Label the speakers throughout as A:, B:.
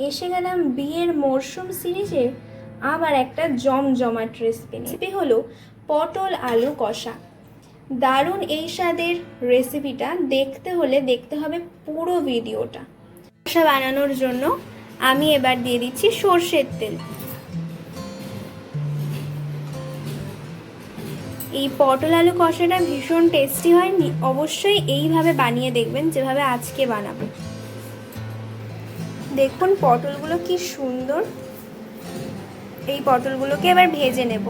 A: এসে গেলাম বিয়ের মরশুম সিরিজে আবার একটা জমজমাট রেসিপি হলো পটল আলু কষা। দারুণ এই স্বাদের রেসিপিটা দেখতে হবে পুরো ভিডিওটা। কষা বানানোর জন্য আমি এবার দিয়ে দিচ্ছি সর্ষের তেল। এই পটল আলু কষাটা ভীষণ টেস্টি হয়, অবশ্যই এইভাবে বানিয়ে দেখবেন যেভাবে আজকে বানাবো। দেখুন পটলগুলো কি সুন্দর। এই পটলগুলোকে এবার ভেজে নেব।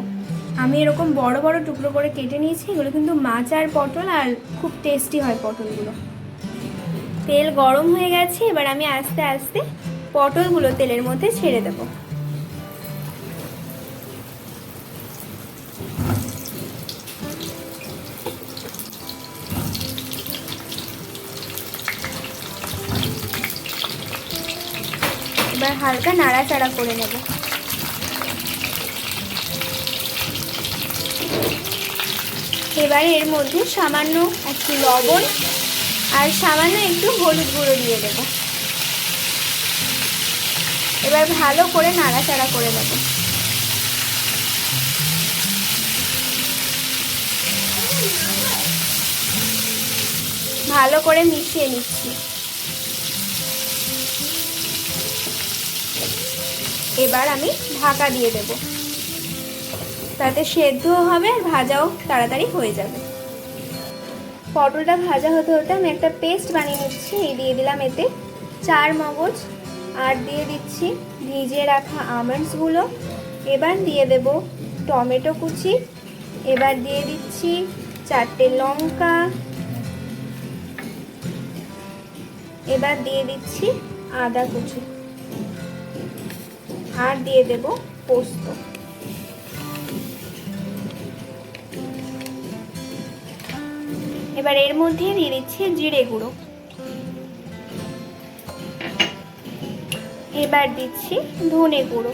A: আমি এরকম বড় বড় টুকরো করে কেটে নিয়েছি। এগুলো কিন্তু মাচার পটল আর খুব টেস্টি হয় পটলগুলো। তেল গরম হয়ে গেছে, এবার আমি আস্তে আস্তে পটলগুলো তেলের মধ্যে ছেড়ে দেব। এবার হালকা নাড়াচাড়া করে নেব। এবারে এর মধ্যে সামান্য একটু লবণ আর সামান্য একটু হলুদ গুঁড়ো দিয়ে দেব। এবার ভালো করে নাড়াচাড়া করে নেব। ভালো করে মিশিয়ে নিচ্ছি। এবার আমি ঢাকা দিয়ে দেব, তাতে সেদ্ধও হবে আর ভাজাও তাড়াতাড়ি হয়ে যাবে। পটলটা ভাজা হতে হতে আমি একটা পেস্ট বানিয়ে নিচ্ছি। এই দিয়ে দিলাম এতে 4 মগজ, আর দিয়ে দিচ্ছি ভিজিয়ে রাখা আমন্ডসগুলো। এবার দিয়ে দেব টমেটো কুচি। এবার দিয়ে দিচ্ছি 4টে লঙ্কা। এবার দিয়ে দিচ্ছি আদা কুচি, আর দিয়ে দেব পোস্ত। এবার এর মধ্যে দিয়ে দিচ্ছি জিরে গুঁড়ো। এবার দিচ্ছি ধনে গুঁড়ো।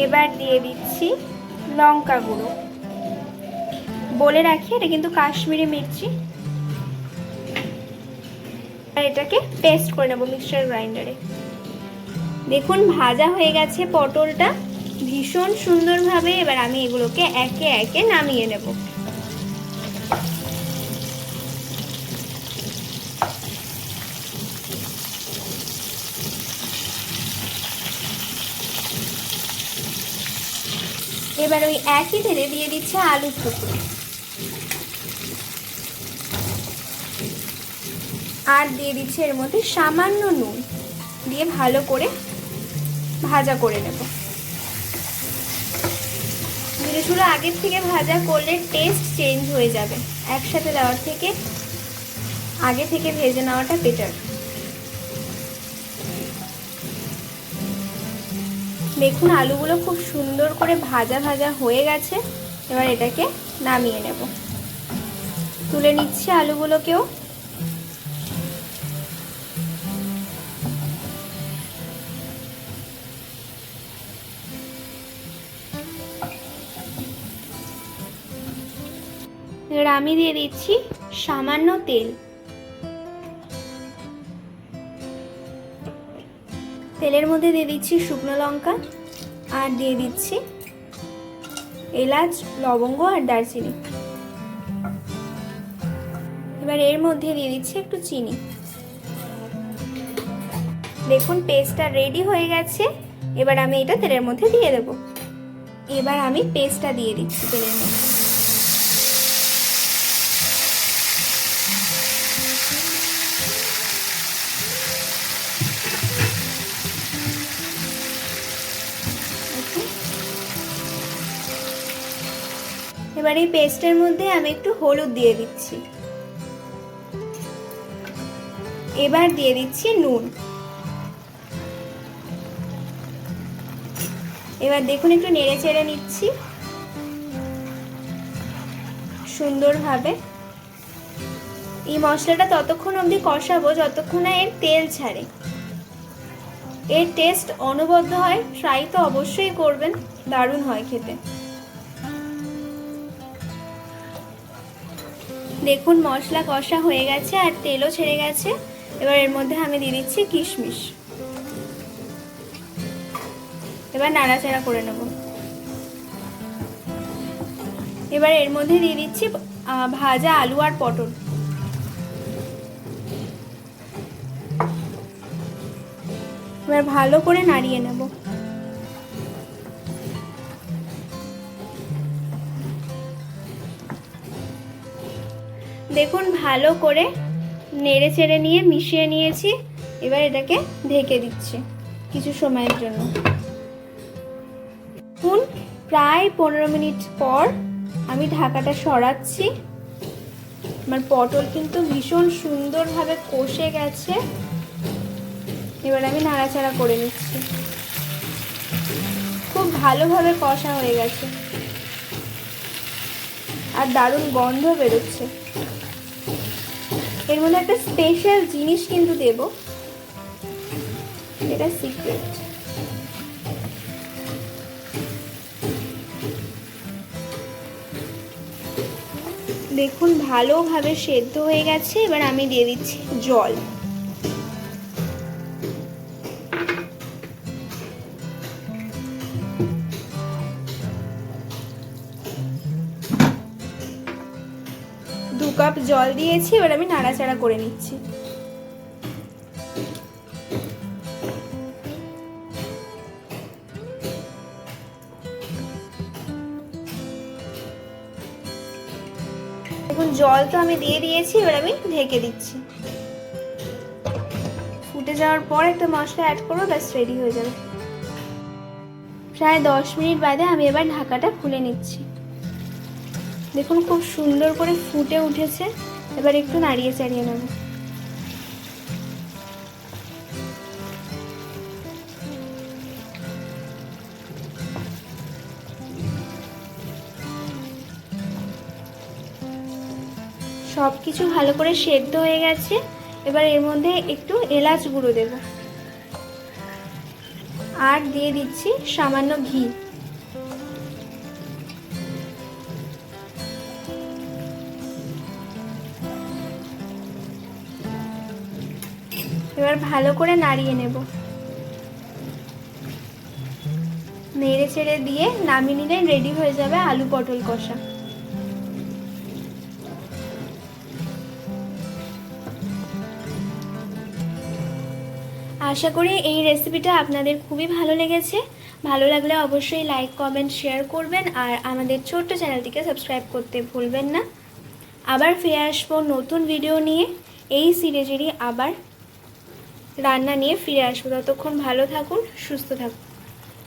A: এবার দিয়ে দিচ্ছি লঙ্কা গুঁড়ো। বলে রাখি এটা কিন্তু কাশ্মীরি মির্চি। আর এটাকে পেস্ট করে নেব মিক্সচার গ্রাইন্ডারে। দেখুন ভাজা হয়ে গেছে পটলটা ভীষণ সুন্দরভাবে। এবার আমি এগুলোকে একে একে নামিয়ে নেব। এবার ওই একই তেলে দিয়ে দিচ্ছে আলুর টুকরো, আর দিয়ে দিচ্ছে এর মধ্যে সামান্য নুন দিয়ে ভালো করে ভাজা করে নেব। জিনিসগুলো আগের থেকে ভাজা করলে টেস্ট চেঞ্জ হয়ে যাবে। একসাথে দেওয়ার থেকে আগে থেকে ভেজে নেওয়াটা বেটার। দেখুন আলুগুলো খুব সুন্দর করে ভাজা ভাজা হয়ে গেছে। এবার এটাকে নামিয়ে নেব। তুলে নিচ্ছি আলুগুলোকেও। এবার আমি দিয়ে দিচ্ছি সামান্য তেল। তেলের মধ্যে দিয়ে দিচ্ছি শুকনো লঙ্কা, আর দিয়ে দিচ্ছি এলাচ, লবঙ্গ আর দারচিনি। এবার এর মধ্যে দিয়ে দিচ্ছি একটু চিনি। দেখুন পেস্টটা রেডি হয়ে গেছে। এবার আমি এটা তেলের মধ্যে দিয়ে দেব। এবার আমি পেস্টটা দিয়ে দিচ্ছি তেলের মধ্যে। এবার এই পেস্টের মধ্যে আমি একটু হলুদ দিয়ে দিচ্ছি। এবার দিয়ে দিচ্ছি নুন। এবার দেখুন একটু নেড়ে চেড়ে নিচ্ছি সুন্দরভাবে। এই মশলাটা ততক্ষণ অবধি কষাবো যতক্ষণ না এর তেল ছাড়ে। এর টেস্ট অনবদ্য হয়, ট্রাই তো অবশ্যই করবেন, দারুণ হয় খেতে। দেখুন মশলা কষা হয়ে গেছে আর তেলও ছেড়ে গেছে। এবার এর মধ্যে আমি দিয়ে দিচ্ছি কিশমিশ। এবার নাড়াচাড়া করে নেব। এবার এর মধ্যে দিয়ে দিচ্ছি ভাজা আলু আর পটল। এবার ভালো করে নাড়িয়ে নেব। দেখুন ভালো করে নেড়ে চেড়ে নিয়ে মিশিয়ে নিয়েছি। এবার এটাকে ঢেকে দিচ্ছি কিছু সময়ের জন্য। দেখুন প্রায় 15 মিনিট পর আমি ঢাকাটা সরাচ্ছি। আমার পটল কিন্তু ভীষণ সুন্দরভাবে কষে গেছে। এবার আমি নাড়াচাড়া করে নিচ্ছি। খুব ভালোভাবে কষা হয়ে গেছে আর দারুণ গন্ধ বেরোচ্ছে। এর মধ্যে একটা স্পেশাল জিনিস কিন্তু দেব, এটা সিক্রেট। দেখুন ভালোভাবে সেদ্ধ হয়ে গেছে। এবার আমি দিয়ে দিচ্ছি জল। দু কাপ জল দিয়েছি। এবার আমি নাড়াচাড়া করে নিচ্ছি। দেখুন জল তো আমি দিয়ে দিয়েছি। এবার আমি ঢেকে দিচ্ছি। ফুটে যাওয়ার পর একটা মশলা অ্যাড করবো, ব্যাস রেডি হয়ে যাবে। প্রায় 10 মিনিট বাদে আমি এবার ঢাকাটা খুলে নিচ্ছি। দেখুন খুব সুন্দর করে ফুটে উঠেছে। এবার একটু নাড়িয়ে চাড়িয়ে নেব। সব কিছু ভালো করে সেদ্ধ হয়ে গেছে। এবার এর মধ্যে একটু এলাচ গুঁড়ো দেব আর দিয়ে দিচ্ছি সামান্য ঘি। এবার ভালো করে নাড়িয়ে নেব। নেড়ে চেড়ে দিয়ে নামিয়ে নিলে রেডি হয়ে যাবে আলু পটল কষা। আশা করি এই রেসিপিটা আপনাদের খুবই ভালো লেগেছে। ভালো লাগলে অবশ্যই লাইক কমেন্ট শেয়ার করবেন আর আমাদের ছোট্ট চ্যানেলটিকে সাবস্ক্রাইব করতে ভুলবেন না। আবার ফিরে আসবো নতুন ভিডিও নিয়ে। এই সিরিজেরই আবার রান্না নিয়ে ফিরে আসবো। ততক্ষণ ভালো থাকুন, সুস্থ থাকুন।